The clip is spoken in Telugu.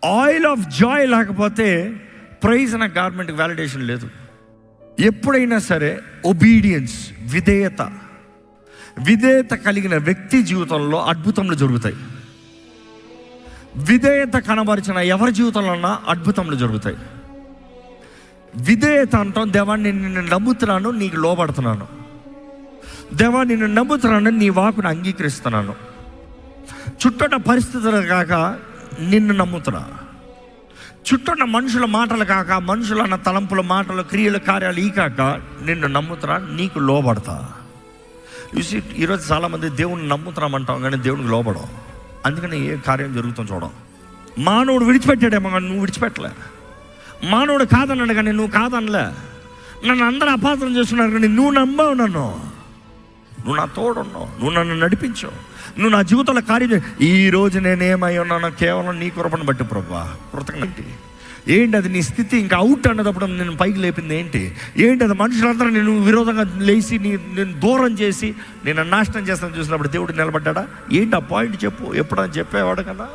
ఆయిల్ ఆఫ్ జాయ్ లేకపోతే ప్రైజ్ అనే గార్మెంట్కి వ్యాలిడేషన్ లేదు. ఎప్పుడైనా సరే ఒబీడియన్స్, విధేయత కలిగిన వ్యక్తి జీవితంలో అద్భుతములు జరుగుతాయి. విధేయత కనబరిచిన ఎవరి జీవితంలో అద్భుతములు జరుగుతాయి. విధేయత అంటాం, దేవా నిన్ను నమ్ముతున్నాను, నీకు లోబడుతున్నాను. దేవా నిన్ను నమ్ముతున్నాను, నీ వాకును అంగీకరిస్తున్నాను. చుట్టూన్న పరిస్థితులు కాక నిన్ను నమ్ముతున్నా. చుట్టూన్న మనుషుల మాటలు కాక, మనుషుల అన్న తలంపుల మాటలు, క్రియలు, కార్యాలు ఈ కాక నిన్ను నమ్ముతున్నా, నీకు లోబడతా. చూసి ఈరోజు చాలామంది దేవుణ్ణి నమ్ముతున్నామంటాం కానీ దేవునికి లోబడం. అందుకని ఏ కార్యం జరుగుతుందో చూడం. మానవుడు విడిచిపెట్టాడేమో కానీ నువ్వు విడిచిపెట్టలే. మానవుడు కాదన్నాడు కానీ నువ్వు కాదనలే. నన్ను అందరూ అపార్థం చేస్తున్నారు కానీ నువ్వు నమ్మావు. నువ్వు నా తోడున్నావు, నువ్వు నన్ను నడిపించావు, నువ్వు నా జీవితంలో కార్యం. ఈరోజు నేనేమై ఉన్నానో కేవలం నీ కృపను బట్టి ప్రభువా, కృతజ్ఞత. ఏంటి అది నీ స్థితి? ఇంకా అవుట్ అన్నదప్పుడు నేను పైకి లేపింది ఏంటి అది? మనుషులందరూ నేను విరోధంగా లేచి నేను దూరం చేసి నేను నాశనం చేస్తాను చూసినప్పుడు దేవుడు నిలబడ్డా? ఏంటి ఆ పాయింట్ చెప్పు. ఎప్పుడైనా చెప్పేవాడు కదా.